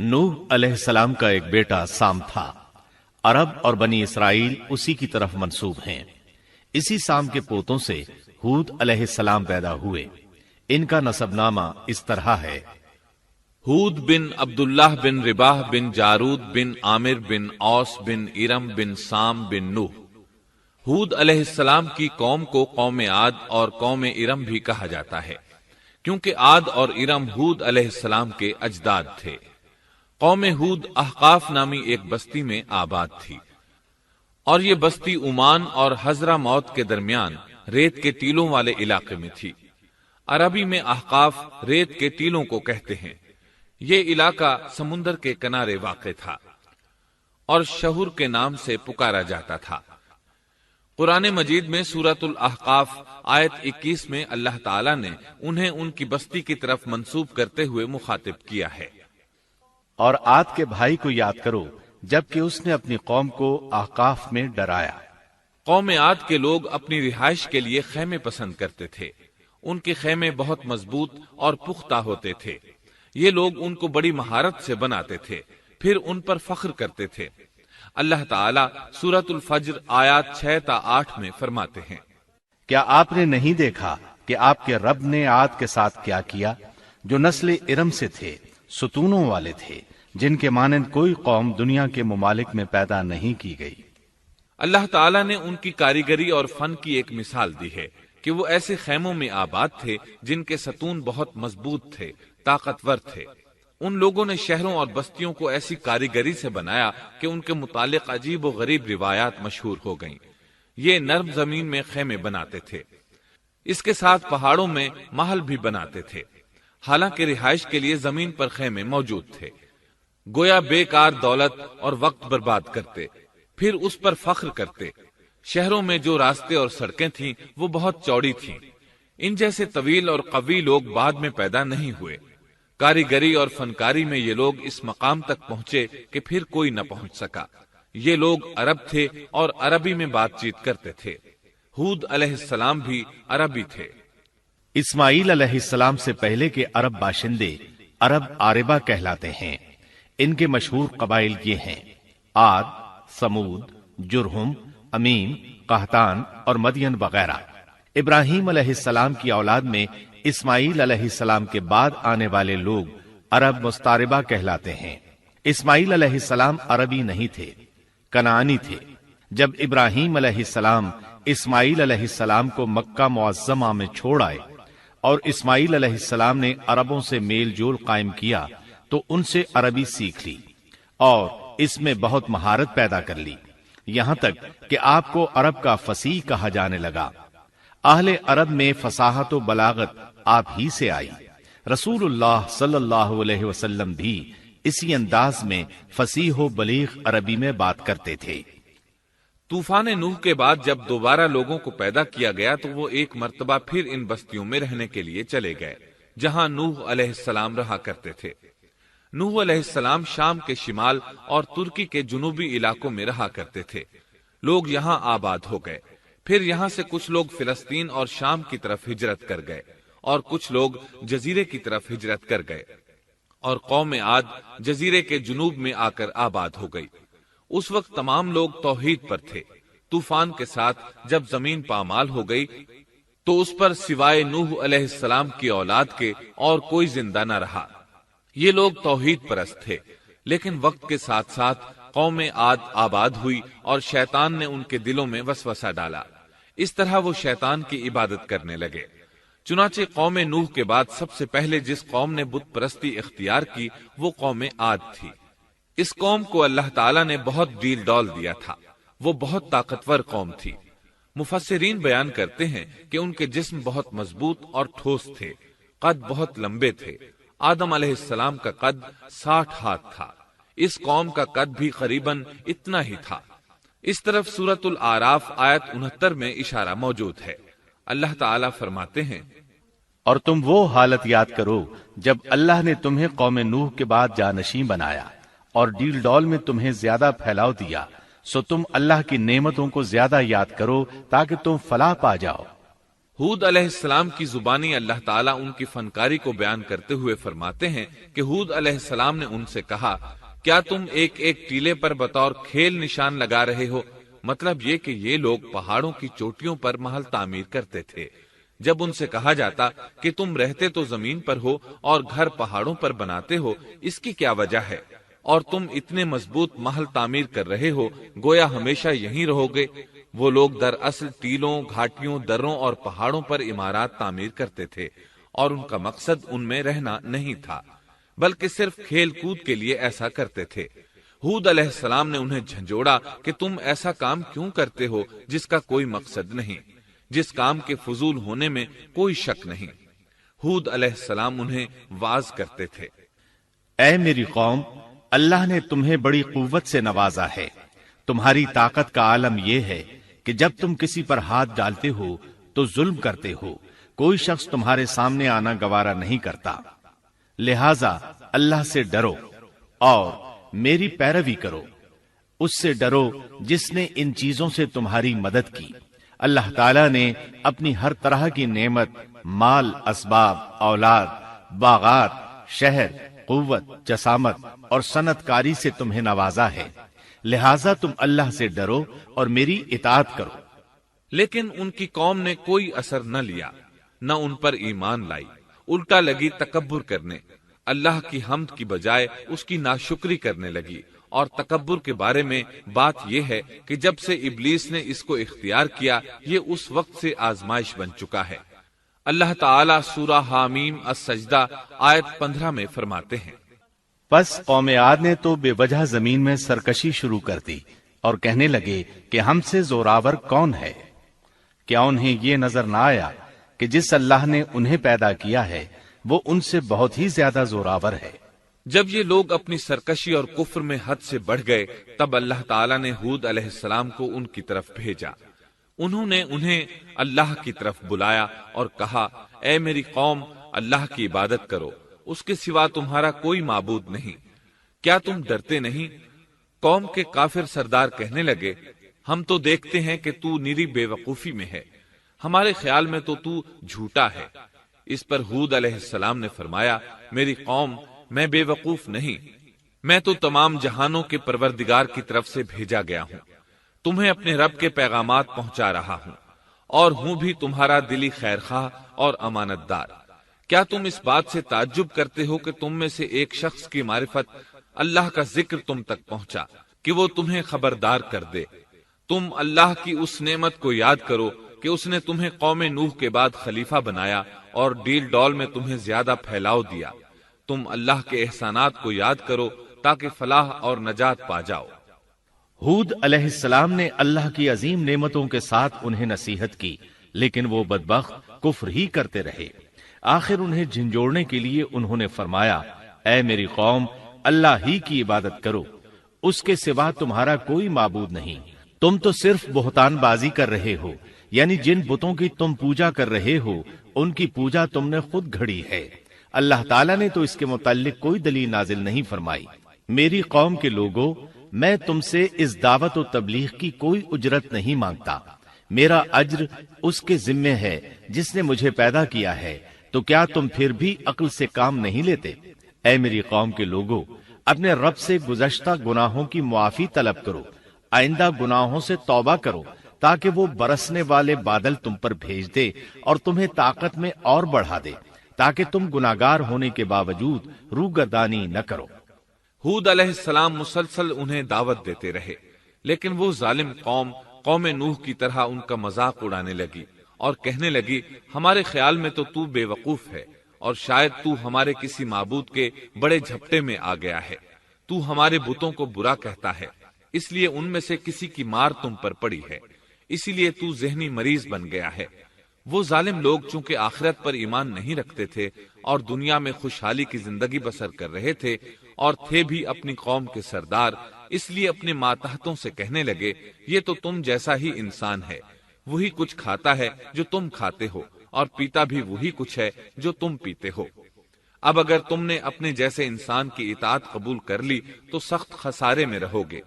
نوح علیہ السلام کا ایک بیٹا سام تھا۔ عرب اور بنی اسرائیل اسی کی طرف منسوب ہیں۔ اسی سام کے پوتوں سے ہود علیہ السلام پیدا ہوئے۔ ان کا نسب نامہ اس طرح ہے: ہود بن عبداللہ بن رباح بن جارود بن عامر بن اوس بن ارم بن سام بن نوح۔ ہود علیہ السلام کی قوم کو قوم عاد اور قوم ارم بھی کہا جاتا ہے، کیونکہ عاد اور ارم ہود علیہ السلام کے اجداد تھے۔ قوم ہود احقاف نامی ایک بستی میں آباد تھی، اور یہ بستی عمان اور حضرہ موت کے درمیان ریت کے ٹیلوں والے علاقے میں تھی۔ عربی میں احقاف ریت کے ٹیلوں کو کہتے ہیں۔ یہ علاقہ سمندر کے کنارے واقع تھا اور شہر کے نام سے پکارا جاتا تھا۔ قرآن مجید میں سورۃ الاحقاف آیت 21 میں اللہ تعالیٰ نے انہیں ان کی بستی کی طرف منسوب کرتے ہوئے مخاطب کیا ہے۔ اور عاد کے بھائی کو یاد کرو جبکہ اس نے اپنی قوم کو احقاف میں ڈرایا۔ قوم عاد کے لوگ اپنی رہائش کے لیے خیمے پسند کرتے تھے۔ ان کے خیمے بہت مضبوط اور پختہ ہوتے تھے۔ یہ لوگ ان کو بڑی مہارت سے بناتے تھے، پھر ان پر فخر کرتے تھے۔ اللہ تعالیٰ سورۃ الفجر آیات 6 تا 8 میں فرماتے ہیں: کیا آپ نے نہیں دیکھا کہ آپ کے رب نے عاد کے ساتھ کیا کیا، جو نسل ارم سے تھے، ستونوں والے تھے، جن کے مانند کوئی قوم دنیا کے ممالک میں پیدا نہیں کی گئی۔ اللہ تعالیٰ نے ان کی کاریگری اور فن کی ایک مثال دی ہے کہ وہ ایسے خیموں میں آباد تھے جن کے ستون بہت مضبوط تھے، طاقتور تھے۔ ان لوگوں نے شہروں اور بستیوں کو ایسی کاریگری سے بنایا کہ ان کے متعلق عجیب و غریب روایات مشہور ہو گئیں۔ یہ نرم زمین میں خیمے بناتے تھے، اس کے ساتھ پہاڑوں میں محل بھی بناتے تھے۔ حالانکہ رہائش کے لیے زمین پر خیمے موجود تھے، گویا بیکار دولت اور وقت برباد کرتے، پھر اس پر فخر کرتے۔ شہروں میں جو راستے اور سڑکیں تھیں وہ بہت چوڑی تھیں۔ ان جیسے طویل اور قوی لوگ بعد میں پیدا نہیں ہوئے۔ کاریگری اور فنکاری میں یہ لوگ اس مقام تک پہنچے کہ پھر کوئی نہ پہنچ سکا۔ یہ لوگ عرب تھے اور عربی میں بات چیت کرتے تھے۔ ہود علیہ السلام بھی عربی تھے۔ اسماعیل علیہ السلام سے پہلے کے عرب باشندے عرب عاربہ کہلاتے ہیں۔ ان کے مشہور قبائل یہ ہیں: عاد، سمود، جرہم، امیم، قحطان اور مدین وغیرہ۔ ابراہیم علیہ السلام کی اولاد میں اسماعیل علیہ السلام کے بعد آنے والے لوگ عرب مستعربہ کہلاتے ہیں۔ اسماعیل علیہ السلام عربی نہیں تھے، کنعانی تھے۔ جب ابراہیم علیہ السلام اسماعیل علیہ السلام کو مکہ معظمہ میں چھوڑ آئے اور اسماعیل علیہ السلام نے عربوں سے میل جول قائم کیا تو ان سے عربی سیکھ لی اور اس میں بہت مہارت پیدا کر لی، یہاں تک کہ آپ کو عرب کا فصیح کہا جانے لگا۔ اہل عرب میں فصاحت و بلاغت آپ ہی سے آئی۔ رسول اللہ صلی اللہ علیہ وسلم بھی اسی انداز میں فصیح و بلیغ عربی میں بات کرتے تھے۔ طوفان نوح کے بعد جب دوبارہ لوگوں کو پیدا کیا گیا تو وہ ایک مرتبہ پھر ان بستیوں میں رہنے کے لیے چلے گئے جہاں نوح علیہ السلام رہا کرتے تھے۔ نوح علیہ السلام شام کے شمال اور ترکی کے جنوبی علاقوں میں رہا کرتے تھے۔ لوگ یہاں آباد ہو گئے، پھر یہاں سے کچھ لوگ فلسطین اور شام کی طرف ہجرت کر گئے اور کچھ لوگ جزیرے کی طرف ہجرت کر گئے، اور قوم عاد جزیرے کے جنوب میں آ کر آباد ہو گئی۔ اس وقت تمام لوگ توحید پر تھے۔ طوفان کے ساتھ جب زمین پامال ہو گئی تو اس پر سوائے نوح علیہ السلام کی اولاد کے اور کوئی زندہ نہ رہا۔ یہ لوگ توحید پرست تھے، لیکن وقت کے ساتھ ساتھ قوم عاد آباد ہوئی اور شیطان نے ان کے دلوں میں وسوسہ ڈالا۔ اس طرح وہ شیطان کی عبادت کرنے لگے۔ چنانچہ قوم نوح کے بعد سب سے پہلے جس قوم نے بت پرستی اختیار کی وہ قوم عاد تھی۔ اس قوم کو اللہ تعالیٰ نے بہت ڈیل ڈول دیا تھا۔ وہ بہت طاقتور قوم تھی۔ مفسرین بیان کرتے ہیں کہ ان کے جسم بہت مضبوط اور ٹھوس تھے، قد بہت لمبے تھے۔ آدم علیہ السلام کا قد 60 ہاتھ تھا۔ اس قوم کا قد بھی قریباً اتنا ہی تھا۔ اس طرف سورۃ الاعراف آیت 69 میں اشارہ موجود ہے۔ اللہ تعالیٰ فرماتے ہیں: اور تم وہ حالت یاد کرو جب اللہ نے تمہیں قوم نوح کے بعد جانشین بنایا اور ڈیل ڈول میں تمہیں زیادہ پھیلاؤ دیا، سو تم اللہ کی نعمتوں کو زیادہ یاد کرو تاکہ تم فلاح پا جاؤ۔ ہود علیہ السلام کی زبانی اللہ تعالیٰ ان کی فنکاری کو بیان کرتے ہوئے فرماتے ہیں کہ ہود علیہ السلام نے ان سے کہا، کیا تم ایک ایک ٹیلے پر بطور کھیل نشان لگا رہے ہو؟ مطلب یہ کہ یہ لوگ پہاڑوں کی چوٹیوں پر محل تعمیر کرتے تھے۔ جب ان سے کہا جاتا کہ تم رہتے تو زمین پر ہو اور گھر پہاڑوں پر بناتے ہو، اس کی کیا وجہ ہے؟ اور تم اتنے مضبوط محل تعمیر کر رہے ہو، گویا ہمیشہ یہیں رہو گے۔ وہ لوگ دراصل ٹیلوں، گھاٹیوں، دروں اور پہاڑوں پر عمارات تعمیر کرتے تھے، اور ان کا مقصد ان میں رہنا نہیں تھا، بلکہ صرف کھیل کود کے لیے ایسا کرتے تھے۔ ہود علیہ السلام نے انہیں جھنجھوڑا کہ تم ایسا کام کیوں کرتے ہو جس کا کوئی مقصد نہیں، جس کام کے فضول ہونے میں کوئی شک نہیں۔ ہود علیہ السلام انہیں واعظ کرتے تھے، اے میری قوم، اللہ نے تمہیں بڑی قوت سے نوازا ہے۔ تمہاری طاقت کا عالم یہ ہے کہ جب تم کسی پر ہاتھ ڈالتے ہو تو ظلم کرتے ہو، کوئی شخص تمہارے سامنے آنا گوارا نہیں کرتا۔ لہذا اللہ سے ڈرو اور میری پیروی کرو، اس سے ڈرو جس نے ان چیزوں سے تمہاری مدد کی۔ اللہ تعالیٰ نے اپنی ہر طرح کی نعمت، مال، اسباب، اولاد، باغات، شہر، قوت، جسامت اور صنعت کاری سے تمہیں نوازا ہے، لہذا تم اللہ سے ڈرو اور میری اطاعت کرو۔ لیکن ان کی قوم نے کوئی اثر نہ لیا، نہ ان پر ایمان لائی، الٹا لگی تکبر کرنے، اللہ کی حمد کی بجائے اس کی ناشکری کرنے لگی۔ اور تکبر کے بارے میں بات یہ ہے کہ جب سے ابلیس نے اس کو اختیار کیا، یہ اس وقت سے آزمائش بن چکا ہے۔ اللہ تعالیٰ سورہ حامیم السجدہ آیت 15 میں فرماتے ہیں، پس قوم عاد نے تو بے وجہ زمین میں سرکشی شروع کر دی اور کہنے لگے کہ ہم سے زوراور کون ہے؟ کیا انہیں یہ نظر نہ آیا کہ جس اللہ نے انہیں پیدا کیا ہے وہ ان سے بہت ہی زیادہ زوراور ہے؟ جب یہ لوگ اپنی سرکشی اور کفر میں حد سے بڑھ گئے، تب اللہ تعالیٰ نے ہود علیہ السلام کو ان کی طرف بھیجا۔ انہوں نے انہیں اللہ کی طرف بلایا اور کہا، اے میری قوم، اللہ کی عبادت کرو، اس کے سوا تمہارا کوئی معبود نہیں۔ کیا تم ڈرتے نہیں؟ قوم کے کافر سردار کہنے لگے، ہم تو دیکھتے ہیں کہ تو نری بے وقوفی میں ہے، ہمارے خیال میں تو جھوٹا ہے۔ اس پر ہود علیہ السلام نے فرمایا، میری قوم، میں بے وقوف نہیں، میں تو تمام جہانوں کے پروردگار کی طرف سے بھیجا گیا ہوں، تمہیں اپنے رب کے پیغامات پہنچا رہا ہوں، اور ہوں بھی تمہارا دلی خیرخواہ اور امانت دار۔ کیا تم اس بات سے تعجب کرتے ہو کہ تم میں سے ایک شخص کی معرفت، اللہ کا ذکر تم تک پہنچا کہ وہ تمہیں خبردار کر دے؟ تم اللہ کی اس نعمت کو یاد کرو کہ اس نے تمہیں قوم نوح کے بعد خلیفہ بنایا اور ڈیل ڈول میں تمہیں زیادہ پھیلاؤ دیا۔ تم اللہ کے احسانات کو یاد کرو تاکہ فلاح اور نجات پا جاؤ۔ ہود علیہ السلام نے اللہ کی عظیم نعمتوں کے ساتھ انہیں نصیحت کی، لیکن وہ بدبخت کفر ہی کرتے رہے۔ آخر انہیں جھنجھوڑنے کے لیے انہوں نے فرمایا، اے میری قوم، اللہ ہی کی عبادت کرو، اس کے سوا تمہارا کوئی معبود نہیں۔ تم تو صرف بہتان بازی کر رہے ہو، یعنی جن بتوں کی تم پوجا کر رہے ہو ان کی پوجا تم نے خود گھڑی ہے۔ اللہ تعالیٰ نے تو اس کے متعلق کوئی دلیل نازل نہیں فرمائی۔ میری قوم کے لوگوں، میں تم سے اس دعوت و تبلیغ کی کوئی اجرت نہیں مانگتا، میرا اجر اس کے ذمے ہے جس نے مجھے پیدا کیا ہے، تو کیا تم پھر بھی عقل سے کام نہیں لیتے؟ اے میری قوم کے لوگوں، اپنے رب سے گزشتہ گناہوں کی معافی طلب کرو، آئندہ گناہوں سے توبہ کرو، تاکہ وہ برسنے والے بادل تم پر بھیج دے اور تمہیں طاقت میں اور بڑھا دے، تاکہ تم گناہگار ہونے کے باوجود روگردانی نہ کرو۔ ہود علیہ السلام مسلسل انہیں دعوت دیتے رہے، لیکن وہ ظالم قوم نوح کی طرح ان کا مذاق اڑانے لگی اور کہنے لگی، ہمارے خیال میں تو بے وقوف ہے، اور شاید تو ہمارے کسی معبود کے بڑے جھپٹے میں آ گیا ہے، تو ہمارے بتوں کو برا کہتا ہے، اس لیے ان میں سے کسی کی مار تم پر پڑی ہے، اسی لیے تو ذہنی مریض بن گیا ہے۔ وہ ظالم لوگ چونکہ آخرت پر ایمان نہیں رکھتے تھے اور دنیا میں خوشحالی کی زندگی بسر کر رہے تھے اور تھے بھی اپنی قوم کے سردار، اس لیے اپنے ماتحتوں سے کہنے لگے، یہ تو تم جیسا ہی انسان ہے، وہی کچھ کھاتا ہے جو تم کھاتے ہو اور پیتا بھی وہی کچھ ہے جو تم پیتے ہو۔ اب اگر تم نے اپنے جیسے انسان کی اطاعت قبول کر لی تو سخت خسارے میں رہو گے۔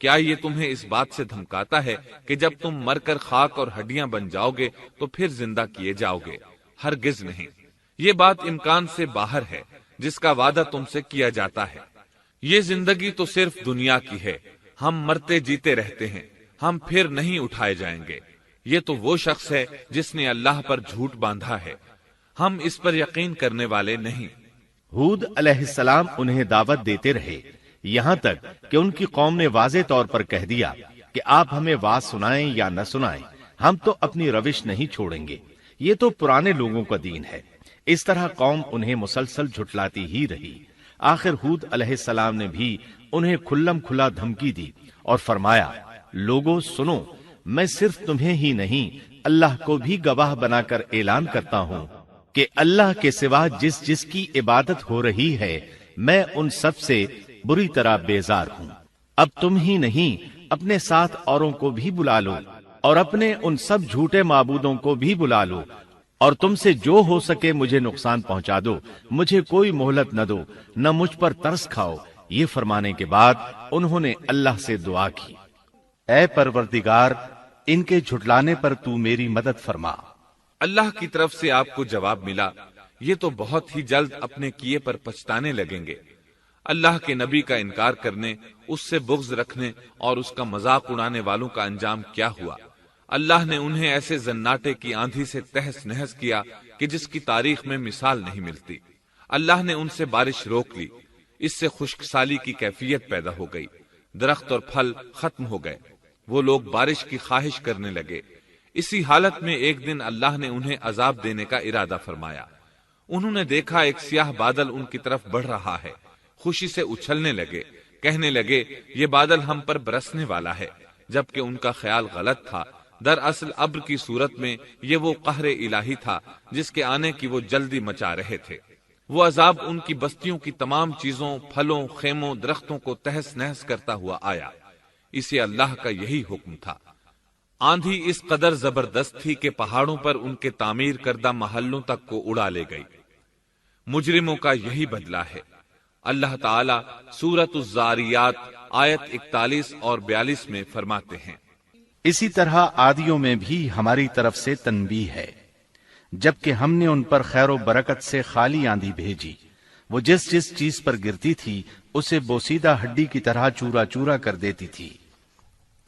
کیا یہ تمہیں اس بات سے دھمکاتا ہے کہ جب تم مر کر خاک اور ہڈیاں بن جاؤ گے تو پھر زندہ کیے جاؤ گے؟ ہرگز نہیں، یہ بات امکان سے باہر ہے جس کا وعدہ تم سے کیا جاتا ہے۔ یہ زندگی تو صرف دنیا کی ہے، ہم مرتے جیتے رہتے ہیں، ہم پھر نہیں اٹھائے جائیں گے۔ یہ تو وہ شخص ہے جس نے اللہ پر جھوٹ باندھا ہے، ہم اس پر یقین کرنے والے نہیں۔ ہود علیہ السلام انہیں دعوت دیتے رہے یہاں تک کہ ان کی قوم نے واضح طور پر کہہ دیا کہ آپ ہمیں واز سنائیں یا نہ سنائیں، ہم تو اپنی روش نہیں چھوڑیں گے، یہ تو پرانے لوگوں کا دین ہے۔ اس طرح قوم انہیں مسلسل جھٹلاتی ہی رہی۔ آخر ہود علیہ السلام نے بھی انہیں کھلم کھلا دھمکی دی اور فرمایا، لوگوں سنو، میں صرف تمہیں ہی نہیں اللہ کو بھی گواہ بنا کر اعلان کرتا ہوں کہ اللہ کے سوا جس کی عبادت ہو رہی ہے میں ان سب سے بری طرح بیزار ہوں۔ اب تم ہی نہیں اپنے ساتھ اوروں کو بھی بلا لو اور اپنے ان سب جھوٹے معبودوں کو بھی بلا لو، اور تم سے جو ہو سکے مجھے نقصان پہنچا دو، مجھے کوئی مہلت نہ دو، نہ مجھ پر ترس کھاؤ۔ یہ فرمانے کے بعد انہوں نے اللہ سے دعا کی، اے پروردگار، ان کے جھٹلانے پر تو میری مدد فرما۔ اللہ کی طرف سے آپ کو جواب ملا، یہ تو بہت ہی جلد اپنے کیے پر پچھتانے لگیں گے۔ اللہ کے نبی کا انکار کرنے، اس سے بغض رکھنے اور اس کا مذاق اڑانے والوں کا انجام کیا ہوا؟ اللہ نے انہیں ایسے زناٹے کی آندھی سے تہس نہس کیا کہ جس کی تاریخ میں مثال نہیں ملتی۔ اللہ نے ان سے بارش روک لی، اس سے خشک سالی کی کیفیت پیدا ہو گئی، درخت اور پھل ختم ہو گئے، وہ لوگ بارش کی خواہش کرنے لگے۔ اسی حالت میں ایک دن اللہ نے انہیں عذاب دینے کا ارادہ فرمایا۔ انہوں نے دیکھا ایک سیاہ بادل ان کی طرف بڑھ رہا ہے، خوشی سے اچھلنے لگے، کہنے لگے یہ بادل ہم پر برسنے والا ہے، جبکہ ان کا خیال غلط تھا۔ دراصل ابر کی صورت میں یہ وہ قہر الہی تھا جس کے آنے کی وہ جلدی مچا رہے تھے۔ وہ عذاب ان کی بستیوں کی تمام چیزوں، پھلوں، خیموں، درختوں کو تہس نہس کرتا ہوا آیا۔ اسے اللہ کا یہی حکم تھا۔ آندھی اس قدر زبردست تھی کہ پہاڑوں پر ان کے تعمیر کردہ محلوں تک کو اڑا لے گئی۔ مجرموں کا یہی بدلہ ہے۔ اللہ تعالی سورۃ الزاریات آیت 41 اور 42 میں فرماتے ہیں، اسی طرح عادیوں میں بھی ہماری طرف سے تنبیہ ہے، جبکہ ہم نے ان پر خیر و برکت سے خالی آندھی بھیجی، وہ جس چیز پر گرتی تھی اسے بوسیدہ ہڈی کی طرح چورا چورا کر دیتی تھی۔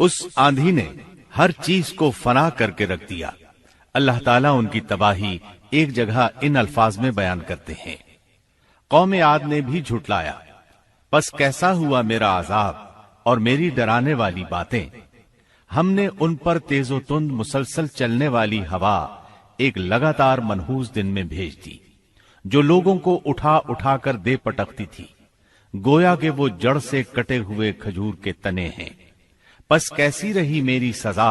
اس آندھی نے ہر چیز کو فنا کر کے رکھ دیا۔ اللہ تعالیٰ ان کی تباہی ایک جگہ ان الفاظ میں بیان کرتے ہیں، قوم عاد نے بھی جھٹلایا، پس کیسا ہوا میرا عذاب اور میری ڈرانے والی باتیں۔ ہم نے ان پر تیز و تند مسلسل چلنے والی ہوا ایک لگاتار منحوس دن میں بھیج دی، جو لوگوں کو اٹھا اٹھا کر دے پٹکتی تھی، گویا کہ وہ جڑ سے کٹے ہوئے کھجور کے تنے ہیں۔ پس کیسی رہی میری سزا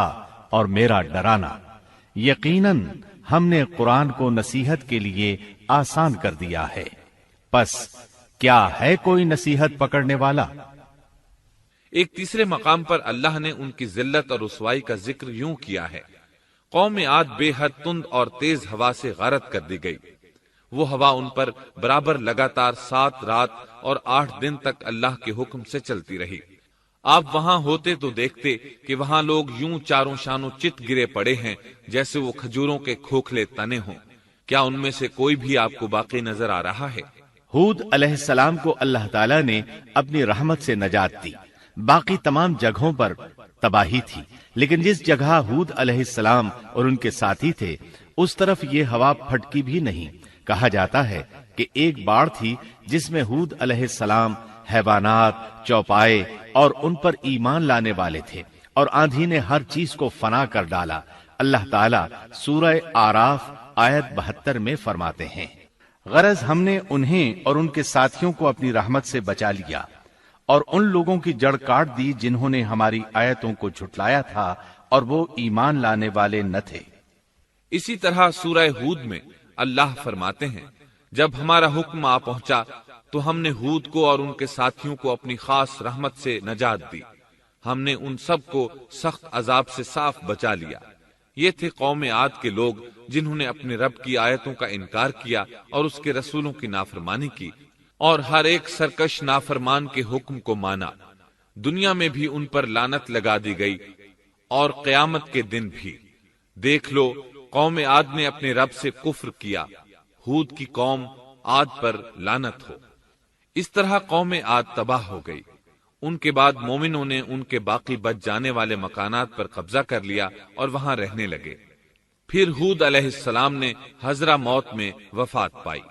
اور میرا ڈرانا۔ یقیناً ہم نے قرآن کو نصیحت کے لیے آسان کر دیا ہے، پس کیا ہے کوئی نصیحت پکڑنے والا؟ ایک تیسرے مقام پر اللہ نے ان کی ذلت اور رسوائی کا ذکر یوں کیا ہے، قوم عاد بے حد تند اور تیز ہوا سے غارت کر دی گئی۔ وہ ہوا ان پر برابر لگاتار 7 رات اور 8 دن تک اللہ کے حکم سے چلتی رہی۔ آپ وہاں ہوتے تو دیکھتے کہ وہاں لوگ یوں چاروں شانوں چت گرے پڑے ہیں جیسے وہ کھجوروں کے کھوکھلے تنے ہوں۔ کیا ان میں سے کوئی بھی آپ کو باقی نظر آ رہا ہے؟ ہود علیہ السلام کو اللہ تعالیٰ نے اپنی رحمت سے نجات دی۔ باقی تمام جگہوں پر تباہی تھی، لیکن جس جگہ ہود علیہ السلام اور ان کے ساتھی تھے اس طرف یہ ہوا پھٹکی بھی نہیں۔ کہا جاتا ہے کہ ایک باڑ تھی جس میں ہود علیہ السلام، حیوانات، چوپائے اور ان پر ایمان لانے والے تھے، اور آندھی نے ہر چیز کو فنا کر ڈالا۔ اللہ تعالیٰ سورہ آراف آیت 72 میں فرماتے ہیں، غرض ہم نے انہیں اور ان کے ساتھیوں کو اپنی رحمت سے بچا لیا اور ان لوگوں کی جڑ کاٹ دی جنہوں نے ہماری آیتوں کو جھٹلایا تھا اور وہ ایمان لانے والے نہ تھے۔ اسی طرح سورہ ہود میں اللہ فرماتے ہیں، جب ہمارا حکم آ پہنچا تو ہم نے ہود کو اور ان کے ساتھیوں کو اپنی خاص رحمت سے نجات دی۔ ہم نے ان سب کو سخت عذاب سے صاف بچا لیا۔ یہ تھے قوم عاد کے لوگ جنہوں نے اپنے رب کی آیتوں کا انکار کیا اور اس کے رسولوں کی نافرمانی کی، اور ہر ایک سرکش نافرمان کے حکم کو مانا۔ دنیا میں بھی ان پر لعنت لگا دی گئی اور قیامت کے دن بھی۔ دیکھ لو قوم عاد نے اپنے رب سے کفر کیا، ہود کی قوم عاد پر لعنت ہو۔ اس طرح قوم عاد تباہ ہو گئی۔ ان کے بعد مومنوں نے ان کے باقی بچ جانے والے مکانات پر قبضہ کر لیا اور وہاں رہنے لگے۔ پھر ہود علیہ السلام نے حضرہ موت میں وفات پائی۔